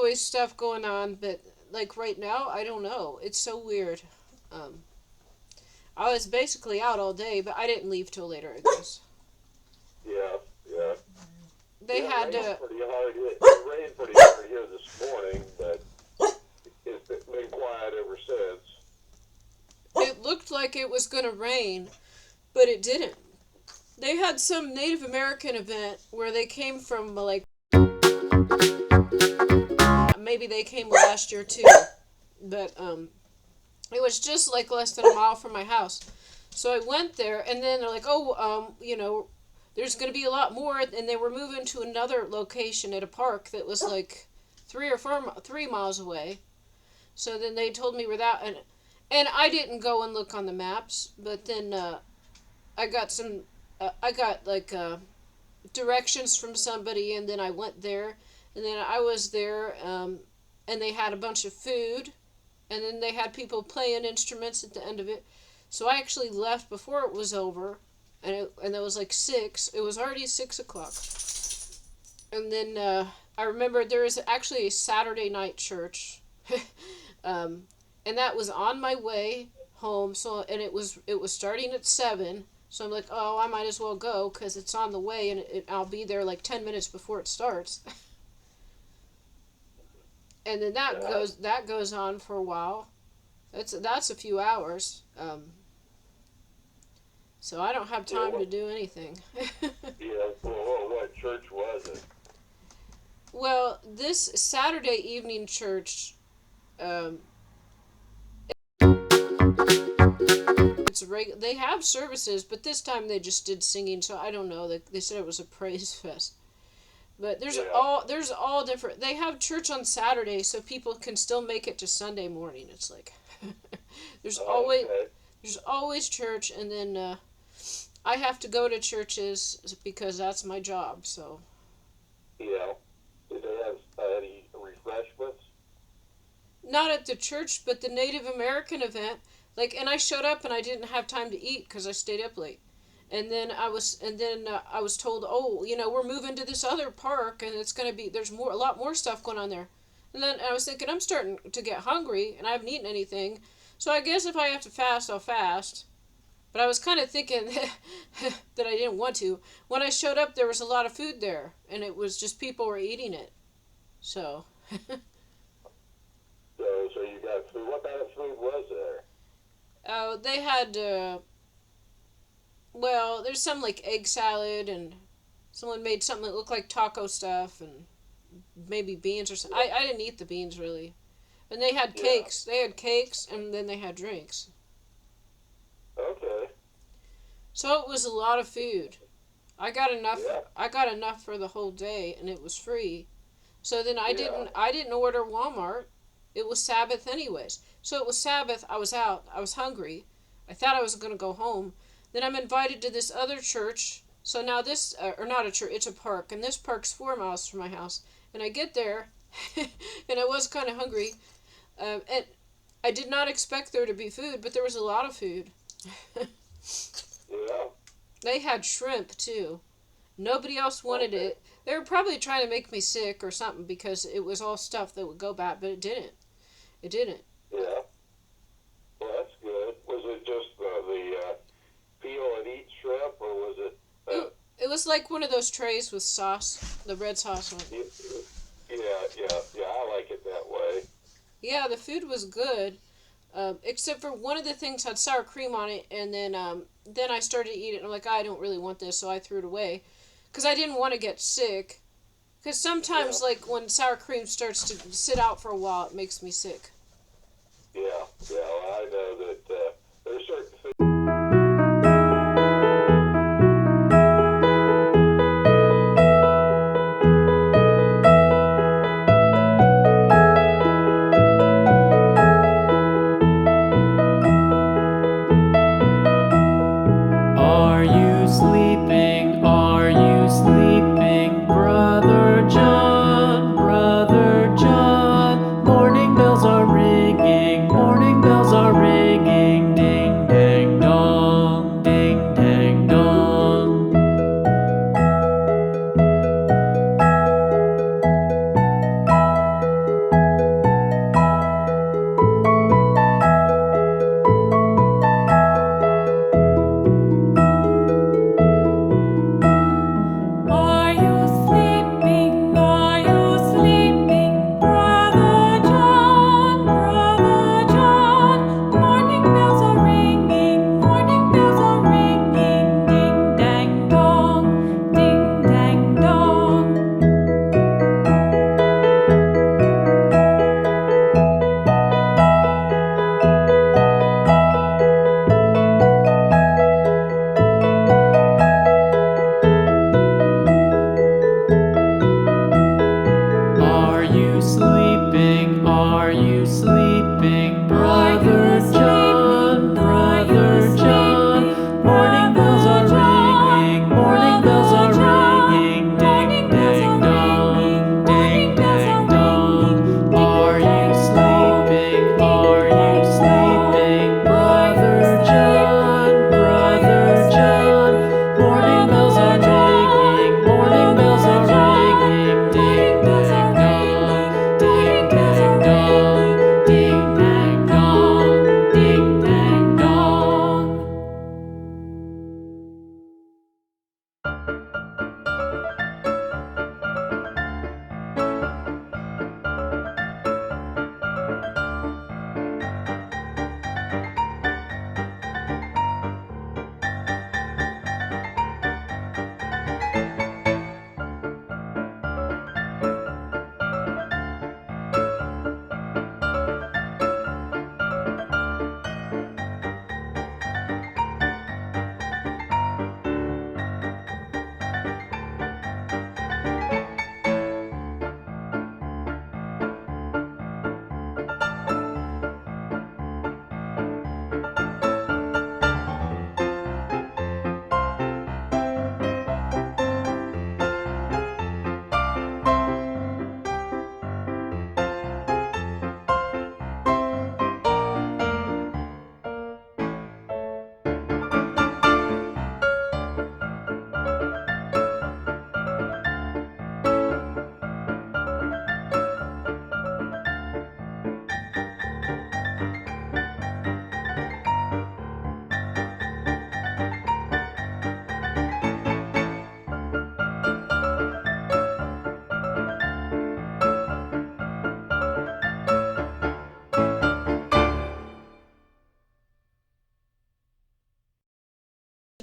always stuff going on, but like right now, I don't know. It's so weird. Um, I was basically out all day, but I didn't leave till later, I guess. Yeah, yeah. They Yeah, had it rained pretty hard here this morning, but it's been quiet ever since. it looked like it was going to rain, but it didn't. They had some Native American event where they came from like maybe they came last year too, but it was just like less than a mile from my house. So I went there, and then they're like, "Oh, there's going to be a lot more," and they were moving to another location at a park that was like 3 miles away. So then they told me where that, and I didn't go and look on the maps, but then I got some, I got like directions from somebody, and then I went there, and then I was there, and they had a bunch of food, and then they had people playing instruments at the end of it. So I actually left before it was over, and it was like 6. It was already 6 o'clock, and then I remember there is actually a Saturday night church, um, and that was on my way home. So and it was starting at 7. So I'm like, oh, I might as well go because it's on the way, and I'll be there like 10 minutes before it starts. And then Yeah, that goes on for a while. That's a few hours. So I don't have yeah, time to do anything. yeah. What church was it? Well, this Saturday evening church, um, they have services, but this time they just did singing. So I don't know. They said it was a praise fest. But Yeah. there's all different. They have church on Saturday, so people can still make it to Sunday morning. It's like there's Oh, always okay. there's always church, and then I have to go to churches because that's my job. So Yeah. Did they have any refreshments? not at the church, but the Native American event. Like, and I showed up and I didn't have time to eat because I stayed up late. And then I was told, oh, we're moving to this other park, and it's gonna be there's a lot more stuff going on there. And then I was thinking, I'm starting to get hungry, and I haven't eaten anything. So I guess if I have to fast, I'll fast. But I was kind of thinking that I didn't want to. When I showed up, there was a lot of food there, and it was just people were eating it. So, So you got food. What kind of food was there? they had well, there's some like egg salad, and someone made something that looked like taco stuff, and maybe beans or something. I didn't eat the beans really. And they had Yeah. cakes. They had cakes, and then they had drinks. Okay. So it was a lot of food. I got enough. Yeah. I got enough for the whole day, and it was free. So then I Yeah. didn't. I didn't order Walmart. It was Sabbath anyways. So it was Sabbath. I was out. I was hungry. I thought I was gonna go home. Then I'm invited to this other church. So now this, or not a church, it's a park, and this park's 4 miles from my house. And I get there, and I was kind of hungry, and I did not expect there to be food, but there was a lot of food. Yeah. They had shrimp too. Nobody else wanted Okay. it. They were probably trying to make me sick or something because it was all stuff that would go bad, but it didn't. It didn't. Yeah. Well, that's good. Was it just the peel and eat shrimp, or was it? Uh, It was like one of those trays with sauce, the red sauce on it. yeah, yeah. I like it that way. Yeah, the food was good, except for one of the things had sour cream on it, and then I started to eat it, and I'm like, I don't really want this, so I threw it away, because I didn't want to get sick. Because Yeah. sometimes, like when sour cream starts to sit out for a while, it makes me sick. Yeah. Yeah. Well, I know that there's certain food. Are you sleeping? Are you sleeping, Brother John? Brother John. Morning bells are ringing, morning bells are ringing.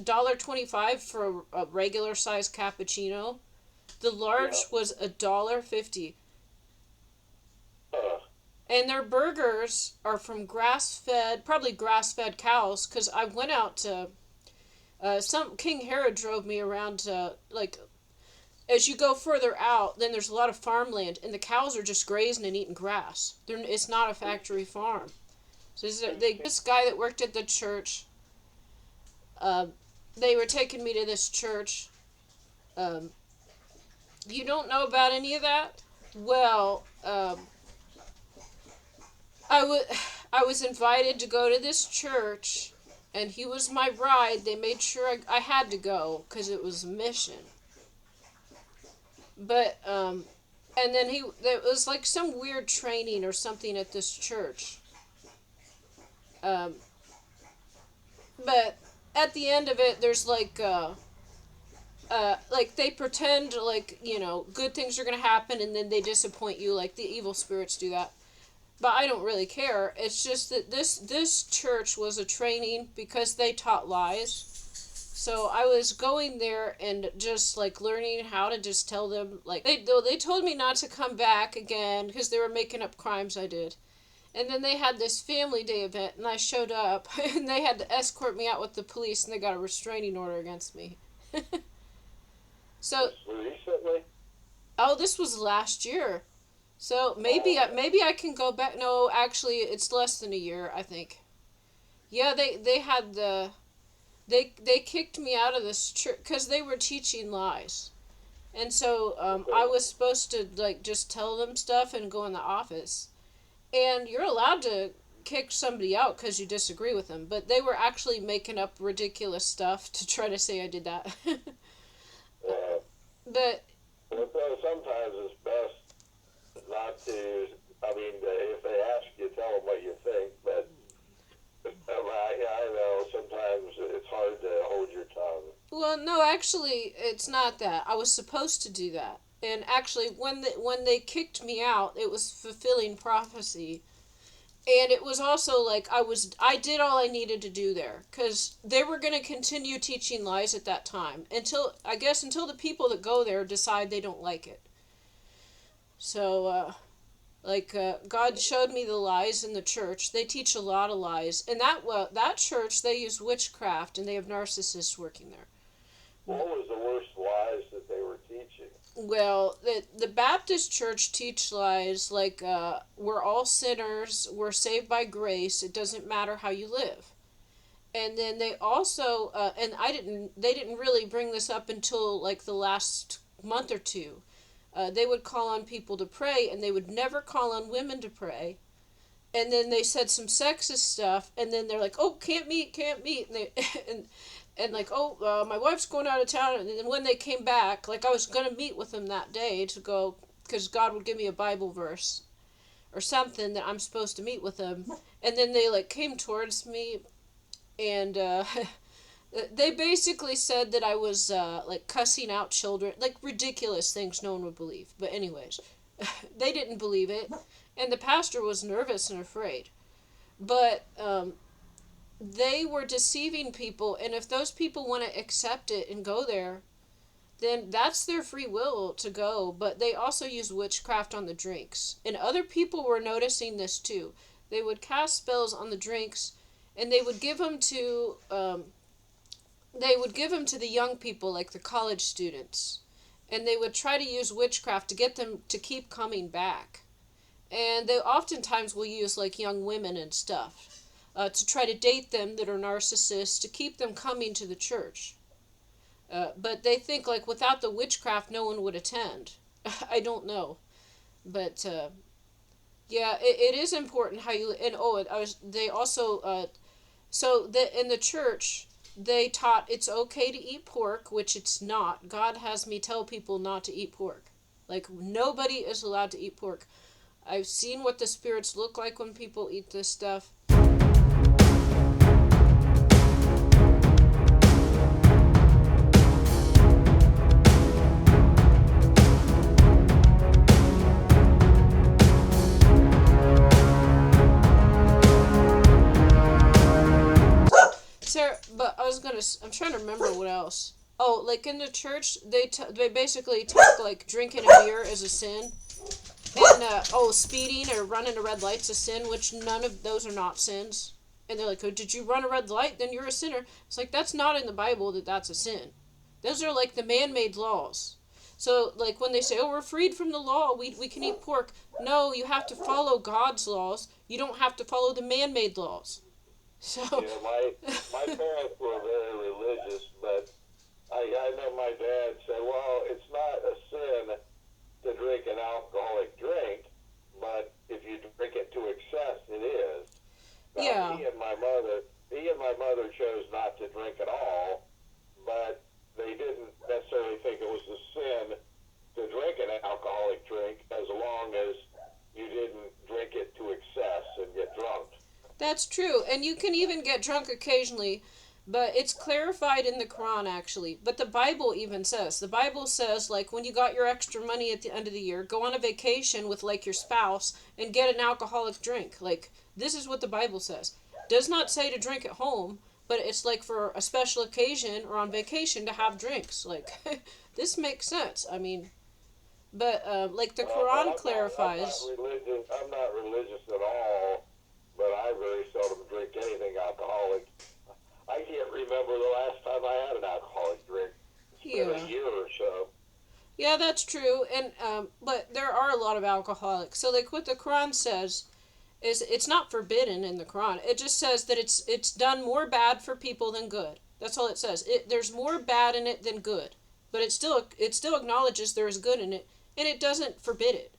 $1.25 for a regular size cappuccino. The large was $1.50. And their burgers are from probably grass-fed cows. Because I went out to King Herod drove me around to, like, as you go further out, then there's a lot of farmland, and the cows are just grazing and eating grass. It's not a factory farm. So this guy that worked at the church, they were taking me to this church. You don't know about any of that? Well, I was invited to go to this church, and he was my ride. They made sure I had to go because it was a mission. But and then there was like some weird training or something at this church. But at the end of it, there's like they pretend like, good things are gonna happen, and then they disappoint you, like the evil spirits do that. But I don't really care. It's just that this church was a training because they taught lies. So I was going there and just like learning how to just tell them, like they told me not to come back again because they were making up crimes I did. And then they had this family day event, and I showed up, and they had to escort me out with the police, and they got a restraining order against me. So recently? Oh, this was last year. So maybe I can go back. No, actually, it's less than a year, I think. Yeah, they had they kicked me out of this church because they were teaching lies, and so I was supposed to like just tell them stuff and go in the office, and you're allowed to kick somebody out because you disagree with them, but they were actually making up ridiculous stuff to try to say I did that. But sometimes it's best not to. I mean, if they ask you, tell them what you think. But I know sometimes it's hard to hold your tongue. Well, no, actually, it's not that. I was supposed to do that, and actually, when they kicked me out, it was fulfilling prophecy. And it was also like I did all I needed to do there, because they were going to continue teaching lies at that time until the people that go there decide they don't like it. So, God showed me the lies in the church. They teach a lot of lies, and that church, they use witchcraft, and they have narcissists working there. What was the worst lies that they were teaching? Well, the Baptist church teach lies like we're all sinners, we're saved by grace, it doesn't matter how you live. And then they also and they didn't really bring this up until like the last month or two. They would call on people to pray, and they would never call on women to pray. And then they said some sexist stuff, and then they're like, "Oh, can't meet," and they and like, "Oh, my wife's going out of town." And then when they came back, like I was gonna meet with them that day to go, because God would give me a Bible verse or something that I'm supposed to meet with them. And then they like came towards me, and they basically said that I was like cussing out children, like ridiculous things no one would believe. But anyways, they didn't believe it, and the pastor was nervous and afraid. But they were deceiving people, and if those people want to accept it and go there, then that's their free will to go. But they also use witchcraft on the drinks, and other people were noticing this too. They would cast spells on the drinks, and they would give them to the young people, like the college students, and they would try to use witchcraft to get them to keep coming back. And they oftentimes will use like young women and stuff to try to date them that are narcissists to keep them coming to the church. But they think like without the witchcraft no one would attend. I don't know. But yeah, it is important how you, and they also in the church they taught it's okay to eat pork, which it's not. God has me tell people not to eat pork. Like nobody is allowed to eat pork. I've seen what the spirits look like when people eat this stuff. Sarah, but I'm trying to remember what else. Oh, like in the church, they basically take like drinking a beer as a sin, and speeding or running a red light's a sin, which none of those are not sins. And they're like, oh, did you run a red light? Then you're a sinner. It's like that's not in the Bible that that's a sin. Those are like the man-made laws. So like when they say, oh, we're freed from the law, we can eat pork. No, you have to follow God's laws. You don't have to follow the man-made laws. So. Yeah, my parents were very religious, but I know my dad said, well, it's not a sin to drink an alcoholic drink, but if you drink it to excess, it is. Now, Yeah. he and my mother chose not to drink at all, but they didn't necessarily think it was a sin to drink an alcoholic drink as long as you didn't drink it to excess and get drunk. That's true, and you can even get drunk occasionally, but it's clarified in the Quran actually. But the Bible even says, like when you got your extra money at the end of the year, go on a vacation with like your spouse and get an alcoholic drink. Like this is what the Bible says. Does not say to drink at home, but it's like for a special occasion or on vacation to have drinks. Like this makes sense. I mean, but like the Quran clarifies. I'm not religious at all, but I very seldom drink anything alcoholic. I can't remember the last time I had an alcoholic drink. It's been a year or so. Yeah, that's true. And but there are a lot of alcoholics. So like what the Quran says is it's not forbidden in the Quran. It just says that it's done more bad for people than good. That's all it says. There's more bad in it than good. But it still acknowledges there is good in it, and it doesn't forbid it.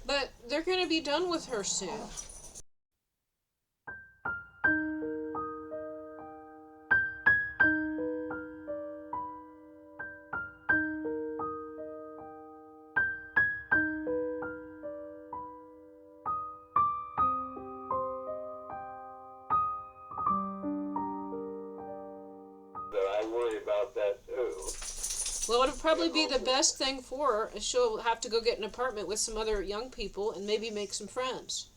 But they're going to be done with her soon. That I worry about that too. Well, it'll probably be the best thing for her, is she'll have to go get an apartment with some other young people and maybe make some friends.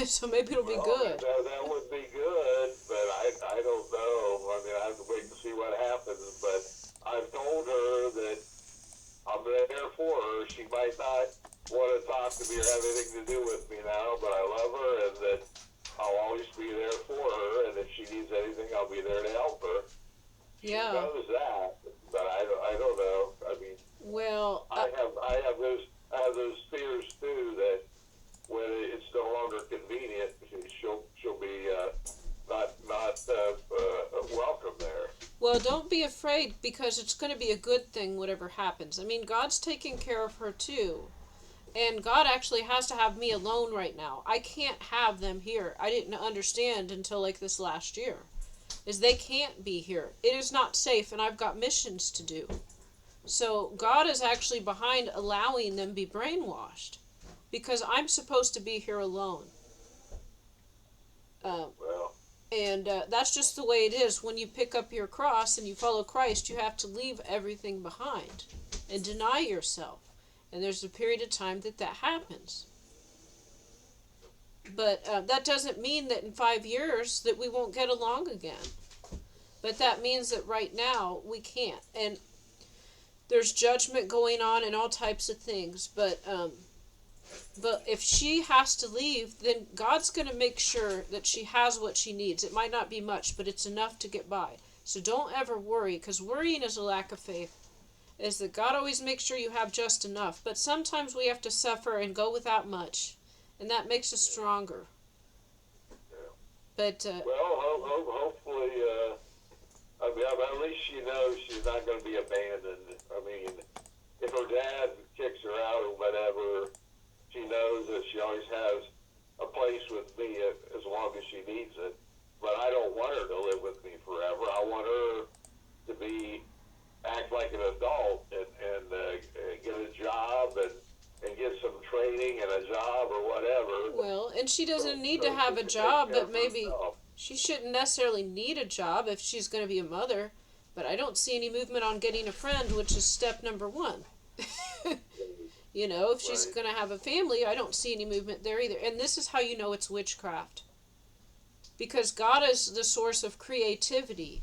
So maybe it'll be good. That would be good, but I don't know. I mean, I have to wait and see what happens. But I've told her that I'm there for her. She might not want to talk to me or have anything to do with me now, but I love her, and that I'll always be there for her. And if she needs anything, I'll be there to help her. She knows that, but I don't know. I mean, well, I have those fears too, that when it's no longer convenient, she'll be not welcome there. Well, don't be afraid, because it's going to be a good thing whatever happens. I mean, God's taking care of her too. And God actually has to have me alone right now. I can't have them here. I didn't understand until like this last year. Is they can't be here. It is not safe, and I've got missions to do. So God is actually behind allowing them be brainwashed, because I'm supposed to be here alone. And that's just the way it is. When you pick up your cross and you follow Christ, you have to leave everything behind and deny yourself. And there's a period of time that happens. But that doesn't mean that in 5 years that we won't get along again. But that means that right now we can't. And there's judgment going on and all types of things. But if she has to leave, then God's going to make sure that she has what she needs. It might not be much, but it's enough to get by. So don't ever worry, because worrying is a lack of faith. Is that God always makes sure you have just enough. But sometimes we have to suffer and go without much. And that makes us stronger. But hopefully, I mean, at least she knows she's not going to be abandoned. I mean, if her dad kicks her out or whatever, she knows that she always has a place with me as long as she needs it. But I don't want her to live with me forever. I want her to act like an adult and get a job and get some training and a job or whatever. Well, and she doesn't need to have a job, but maybe she shouldn't necessarily need a job if she's going to be a mother. But I don't see any movement on getting a friend, which is step number 1. You know, if she's going to have a family, I don't see any movement there either. And this is how you know it's witchcraft. Because God is the source of creativity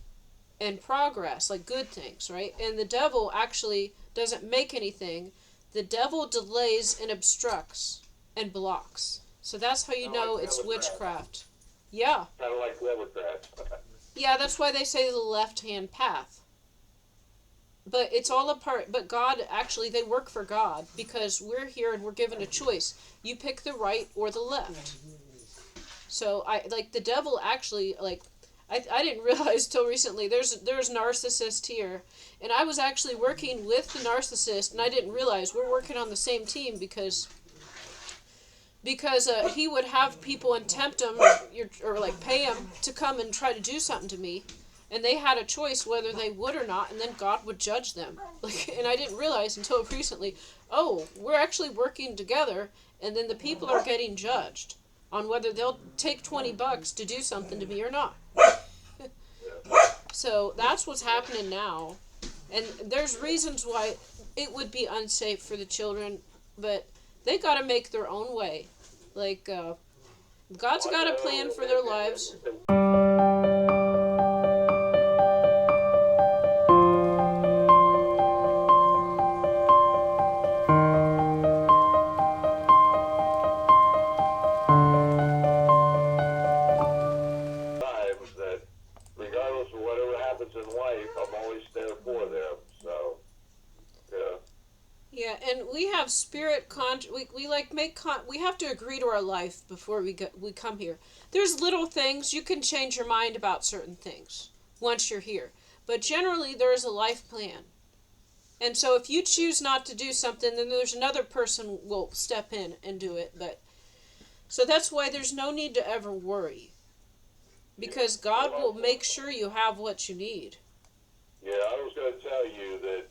and progress, like good things, right? And the devil actually doesn't make anything. The devil delays and obstructs and blocks. So that's how you know it's witchcraft. Yeah. Kind of like Democrats. Yeah, that's why they say the left-hand path. But it's all a part, but God, actually, they work for God, because we're here and we're given a choice. You pick the right or the left. So, the devil actually, I didn't realize till recently, there's narcissist here, and I was actually working with the narcissist, and I didn't realize we're working on the same team, because he would have people and tempt them, or pay them to come and try to do something to me, and they had a choice whether they would or not, and then God would judge them. And I didn't realize until recently, we're actually working together, and then the people are getting judged on whether they'll take $20 to do something to me or not. So that's what's happening now. And there's reasons why it would be unsafe for the children, but they got to make their own way. God's got a plan for their lives. Spirit we have to agree to our life before we come here. There's little things you can change your mind about certain things once you're here, but generally there is a life plan. And so if you choose not to do something, then there's another person will step in and do it. But so that's why there's no need to ever worry, because God will make sure you have what you need. Yeah, I was going to tell you that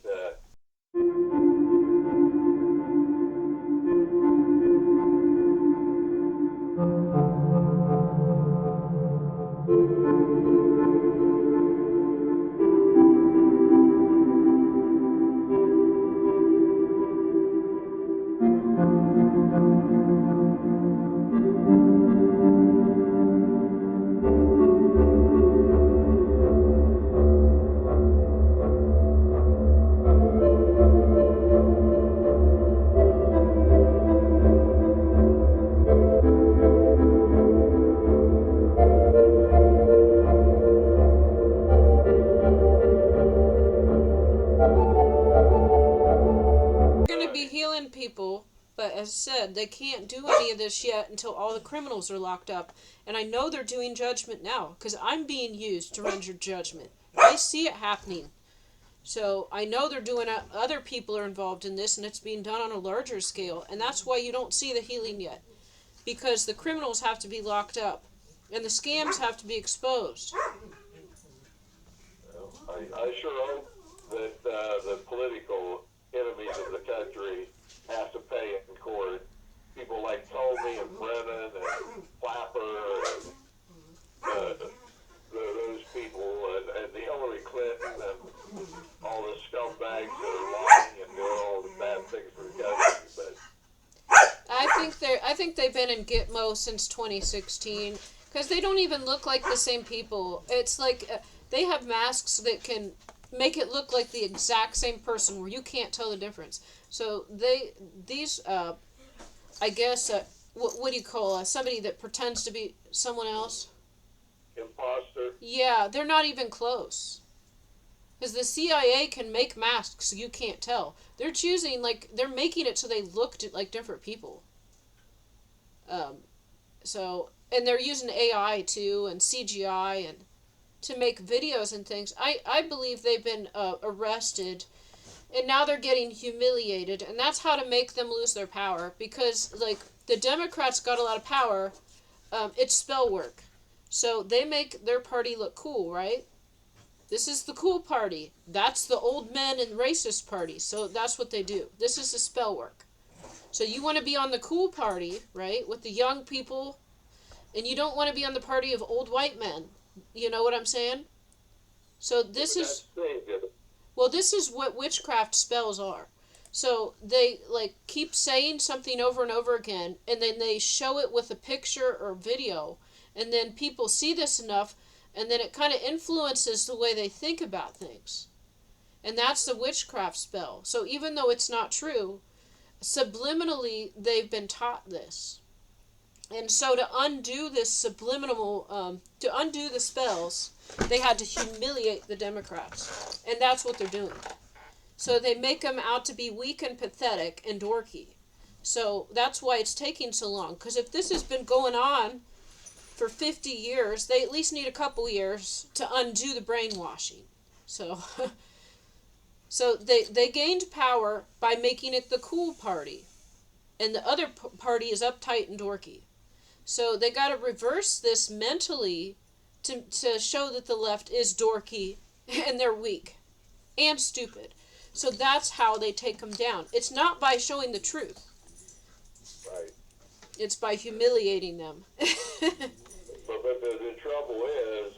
They're going to be healing people, but as I said, they can't do any of this yet until all the criminals are locked up. And I know they're doing judgment now because I'm being used to render judgment. I see it happening. So I know they're doing it. Other people are involved in this, and it's being done on a larger scale. And that's why you don't see the healing yet, because the criminals have to be locked up, and the scams have to be exposed. I sure hope that the political enemies of the country have to pay in court. People like Comey and Brennan and Clapper and those people and the Hillary Clinton and all the scumbags that are lying and doing all the bad things for the country. But I think they've been in Gitmo since 2016 because they don't even look like the same people. It's like they have masks that can make it look like the exact same person where you can't tell the difference. So these I guess what do you call somebody that pretends to be someone else? imposter. Yeah, they're not even close. Because the CIA can make masks so you can't tell. They're choosing, like, they're making it so they look like different people. And they're using AI too, and CGI, and to make videos and things. I believe they've been arrested, and now they're getting humiliated, and that's how to make them lose their power. Because, like, the Democrats got a lot of power. It's spell work. So they make their party look cool, right? This is the cool party. That's the old men and racist party. So that's what they do. This is the spell work. So you want to be on the cool party, right, with the young people, and you don't want to be on the party of old white men. You know what I'm saying? So this is what witchcraft spells are. So they like keep saying something over and over again, and then they show it with a picture or video, and then people see this enough, and then it kind of influences the way they think about things. And that's the witchcraft spell. So even though it's not true, subliminally they've been taught this. And so to undo this to undo the spells, they had to humiliate the Democrats. And that's what they're doing. So they make them out to be weak and pathetic and dorky. So that's why it's taking so long. Because if this has been going on for 50 years, they at least need a couple years to undo the brainwashing. So so they gained power by making it the cool party. And the other party is uptight and dorky. So they got to reverse this mentally to show that the left is dorky and they're weak and stupid. So that's how they take them down. It's not by showing the truth. Right. It's by humiliating them. But the trouble is,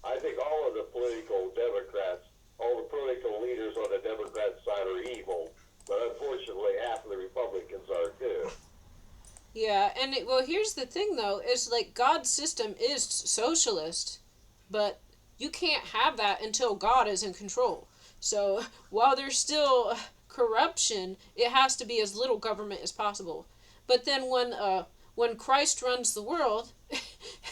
I think all of the political Democrats, all the political leaders on the Democrat side are evil. But unfortunately, half of the Republicans are too. Yeah, and well, here's the thing though, is like God's system is socialist, but you can't have that until God is in control. So while there's still corruption, it has to be as little government as possible. But then when Christ runs the world,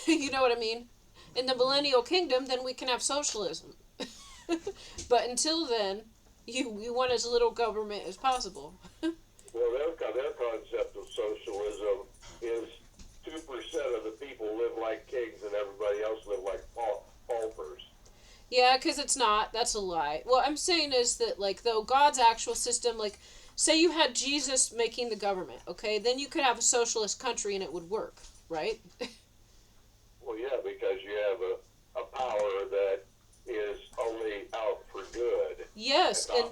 you know what I mean? In the millennial kingdom, then we can have socialism. But until then, you want as little government as possible. Well, their concept of socialism is 2% of the people live like kings and everybody else live like paupers. Yeah, Yeah, because it's not. That's a lie. What I'm saying is that, like, though God's actual system, like, say you had Jesus making the government, okay? Then you could have a socialist country and it would work, right? Well, yeah, because you have a power that is only out for good. Yes, and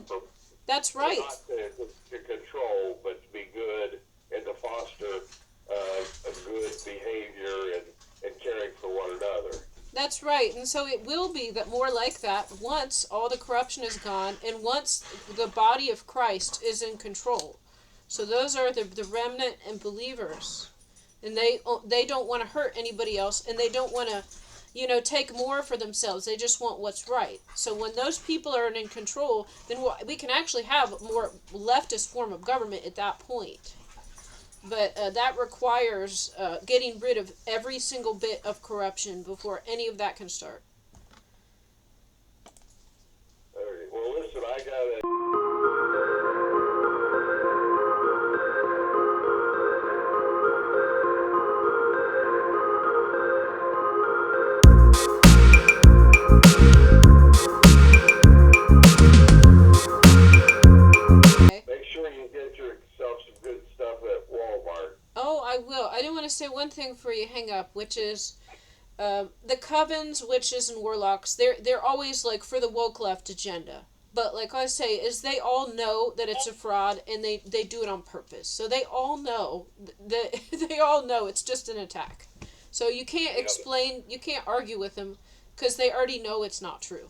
that's right. Not to control, but to be good and to foster a good behavior and caring for one another. That's right. And so it will be that more like that once all the corruption is gone and once the body of Christ is in control. So those are the remnant and believers. And they don't want to hurt anybody else, and they don't want to, take more for themselves. They just want what's right. So when those people are in control, then we can actually have a more leftist form of government at that point. But that requires getting rid of every single bit of corruption before any of that can start. All right. Well, listen, I got Make sure you get yourself some good stuff at Walmart. Oh, I will. I do want to say one thing before you hang up, which is the covens, witches, and warlocks. They're always like for the woke left agenda. But like I say, is they all know that it's a fraud, and they do it on purpose. So they all know that they all know it's just an attack. So you can't explain, you can't argue with them, because they already know it's not true.